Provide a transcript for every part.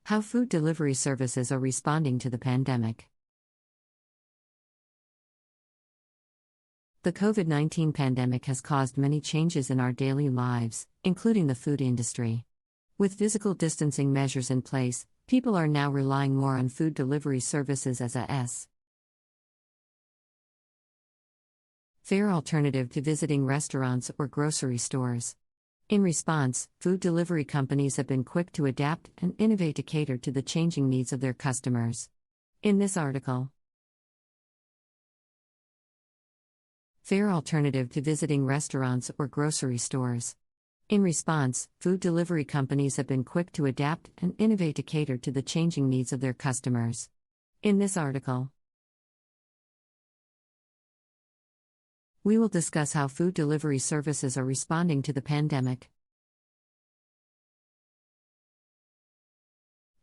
How food delivery services are responding to the pandemic. The COVID-19 pandemic has caused many changes in our daily lives, including the food industry. With physical distancing measures in place, people are now relying more on food delivery services as a fair alternative to visiting restaurants or grocery stores. In response, food delivery companies have been quick to adapt and innovate to cater to the changing needs of their customers. In this article, fair alternative to visiting restaurants or grocery stores. In response, food delivery companies have been quick to adapt and innovate to cater to the changing needs of their customers. In this article, we will discuss how food delivery services are responding to the pandemic.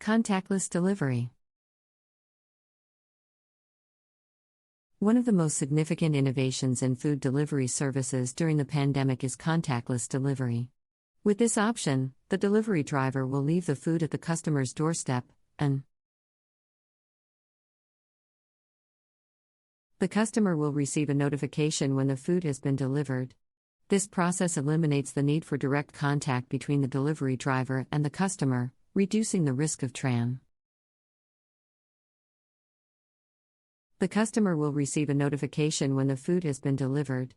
Contactless delivery. One of the most significant innovations in food delivery services during the pandemic is contactless delivery. With this option, the delivery driver will leave the food at the customer's doorstep, and the customer will receive a notification when the food has been delivered. This process eliminates the need for direct contact between the delivery driver and the customer, reducing the risk of The customer will receive a notification when the food has been delivered.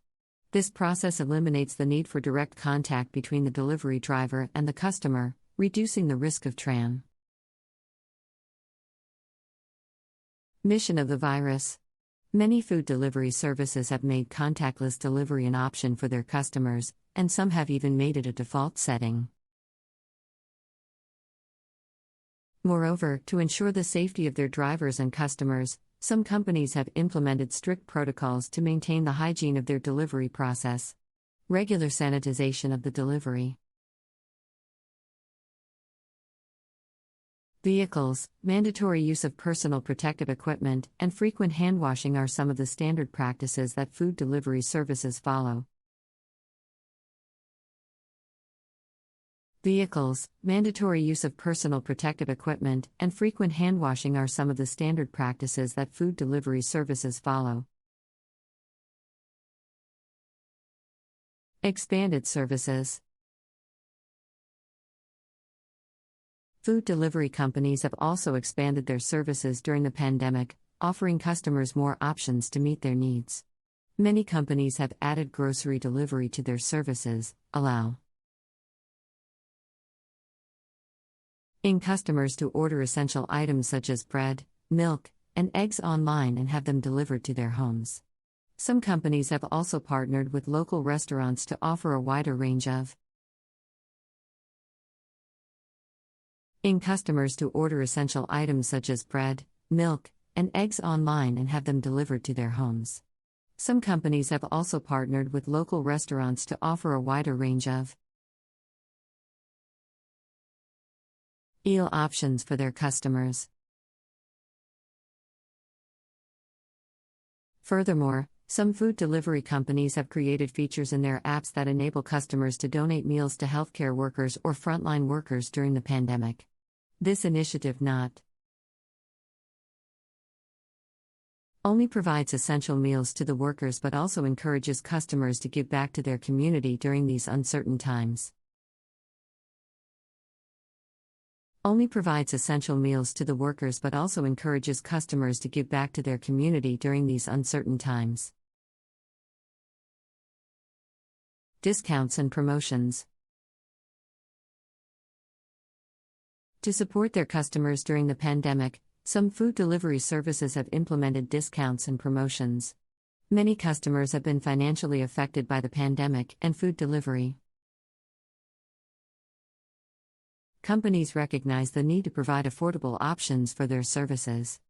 This process eliminates the need for direct contact between the delivery driver and the customer, reducing the risk of Mission of the virus. Many food delivery services have made contactless delivery an option for their customers, and some have even made it a default setting. Moreover, to ensure the safety of their drivers and customers, some companies have implemented strict protocols to maintain the hygiene of their delivery process. Regular sanitization of the delivery vehicles, mandatory use of personal protective equipment, and frequent hand washing are some of the standard practices that food delivery services follow. Vehicles, mandatory use of personal protective equipment, and frequent hand washing are some of the standard practices that food delivery services follow. Expanded services. Food delivery companies have also expanded their services during the pandemic, offering customers more options to meet their needs. Many companies have added grocery delivery to their services, allowing customers to order essential items such as bread, milk, and eggs online and have them delivered to their homes. Some companies have also partnered with local restaurants to offer a wider range of customers to order essential items such as bread, milk, and eggs online and have them delivered to their homes. Some companies have also partnered with local restaurants to offer a wider range of options for their customers. Furthermore, some food delivery companies have created features in their apps that enable customers to donate meals to healthcare workers or frontline workers during the pandemic. This initiative not only provides essential meals to the workers but also encourages customers to give back to their community during these uncertain times. Only provides essential meals to the workers but also encourages customers to give back to their community during these uncertain times. Discounts and promotions. To support their customers during the pandemic, some food delivery services have implemented discounts and promotions. Many customers have been financially affected by the pandemic and food delivery companies recognize the need to provide affordable options for their services.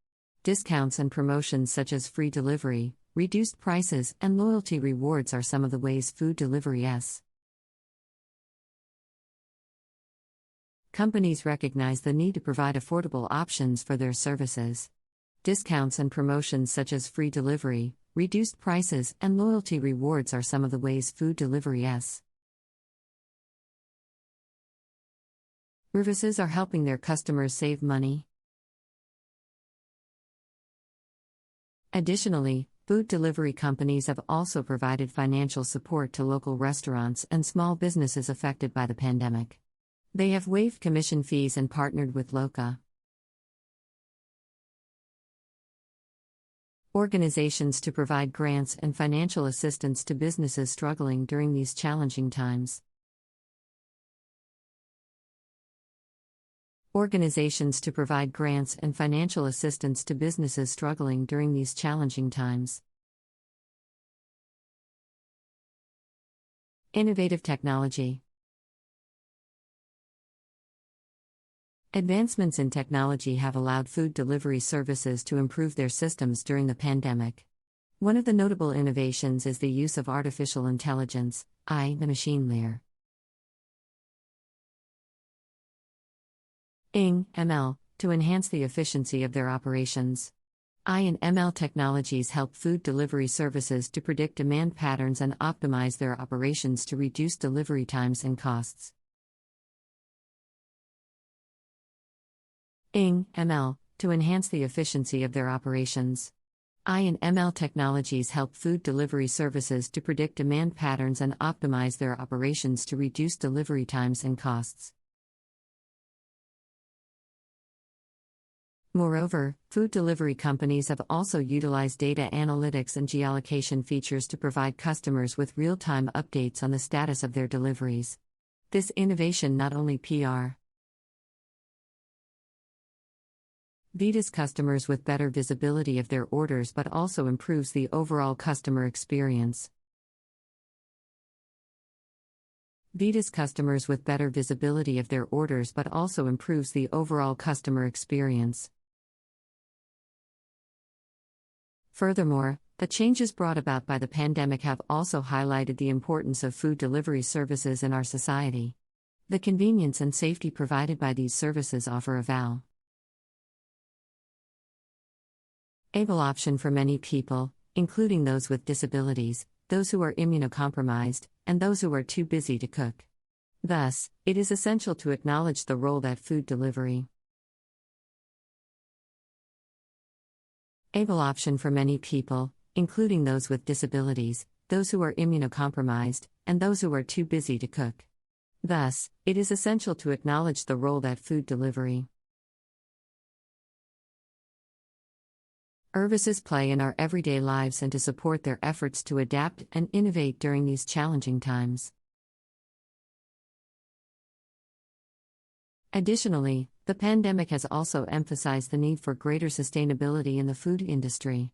Discounts and promotions such as free delivery, reduced prices, and loyalty rewards are some of the ways food delivery companies recognize the need to provide affordable options for their services. Discounts and promotions such as free delivery, reduced prices, and loyalty rewards are some of the ways food delivery Services are helping their customers save money. Additionally, food delivery companies have also provided financial support to local restaurants and small businesses affected by the pandemic. They have waived commission fees and partnered with local organizations to provide grants and financial assistance to businesses struggling during these challenging times. Organizations to provide grants and financial assistance to businesses struggling during these challenging times. Innovative technology. Advancements in technology have allowed food delivery services to improve their systems during the pandemic. One of the notable innovations is the use of artificial intelligence, i.e., the machine layer. ML, to enhance the efficiency of their operations. AI and ML technologies help food delivery services to predict demand patterns and optimize their operations to reduce delivery times and costs. ML, to enhance the efficiency of their operations. AI and ML technologies help food delivery services to predict demand patterns and optimize their operations to reduce delivery times and costs. Moreover, food delivery companies have also utilized data analytics and geolocation features to provide customers with real-time updates on the status of their deliveries. This innovation not only PR Vita's customers with better visibility of their orders but also improves the overall customer experience. Vita's customers with better visibility of their orders but also improves the overall customer experience. Furthermore, the changes brought about by the pandemic have also highlighted the importance of food delivery services in our society. The convenience and safety provided by these services offer a valuable option for many people, including those with disabilities, those who are immunocompromised, and those who are too busy to cook. Thus, it is essential to acknowledge the role that food delivery option for many people, including those with disabilities, those who are immunocompromised, and those who are too busy to cook. Thus, it is essential to acknowledge the role that food delivery services play in our everyday lives and to support their efforts to adapt and innovate during these challenging times. Additionally, the pandemic has also emphasized the need for greater sustainability in the food industry.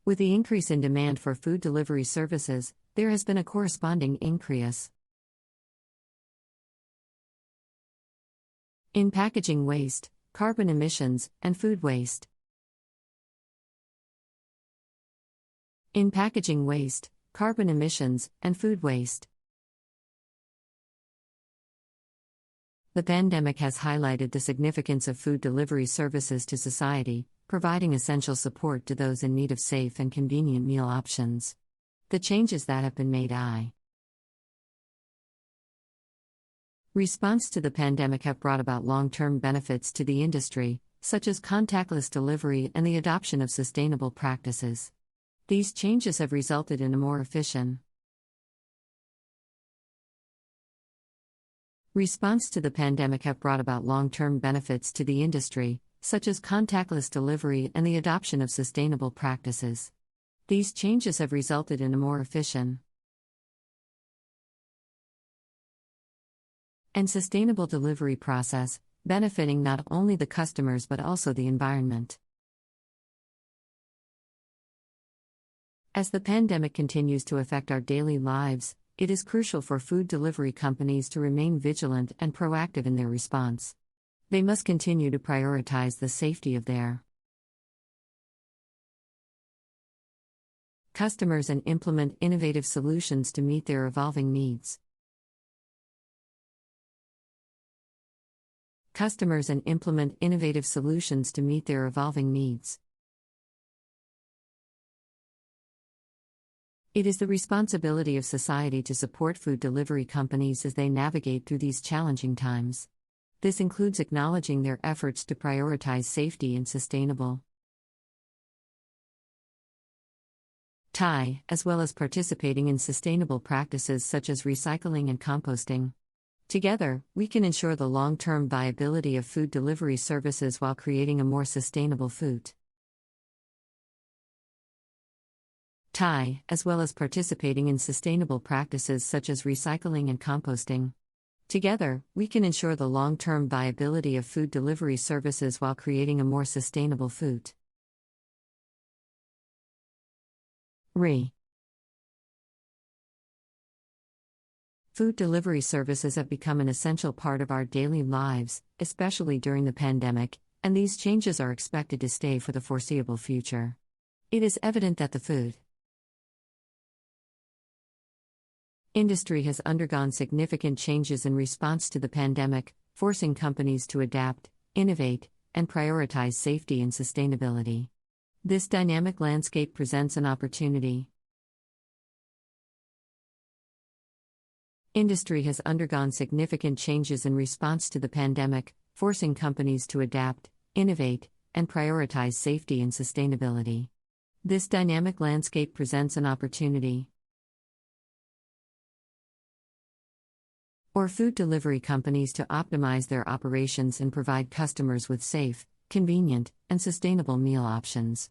With the increase in demand for food delivery services, there has been a corresponding increase in packaging waste, carbon emissions, and food waste. In packaging waste, carbon emissions, and food waste. The pandemic has highlighted the significance of food delivery services to society, providing essential support to those in need of safe and convenient meal options. The changes that have been made response to the pandemic have brought about long-term benefits to the industry, such as contactless delivery and the adoption of sustainable practices. These changes have resulted in a more efficient response to the pandemic have brought about long-term benefits to the industry, such as contactless delivery and the adoption of sustainable practices. These changes have resulted in a more efficient and sustainable delivery process, benefiting not only the customers but also the environment. As the pandemic continues to affect our daily lives, it is crucial for food delivery companies to remain vigilant and proactive in their response. They must continue to prioritize the safety of their customers and implement innovative solutions to meet their evolving needs. Customers and implement innovative solutions to meet their evolving needs. It is the responsibility of society to support food delivery companies as they navigate through these challenging times. This includes acknowledging their efforts to prioritize safety and sustainable as well as participating in sustainable practices such as recycling and composting. Together, we can ensure the long-term viability of food delivery services while creating a more sustainable food. As well as participating in sustainable practices such as recycling and composting. Together, we can ensure the long-term viability of food delivery services while creating a more sustainable food. Food delivery services have become an essential part of our daily lives, especially during the pandemic, and these changes are expected to stay for the foreseeable future. It is evident that the food industry has undergone significant changes in response to the pandemic, forcing companies to adapt, innovate, and prioritize safety and sustainability. This dynamic landscape presents an opportunity. Industry has undergone significant changes in response to the pandemic, forcing companies to adapt, innovate, and prioritize safety and sustainability. This dynamic landscape presents an opportunity. For food delivery companies to optimize their operations and provide customers with safe, convenient, and sustainable meal options.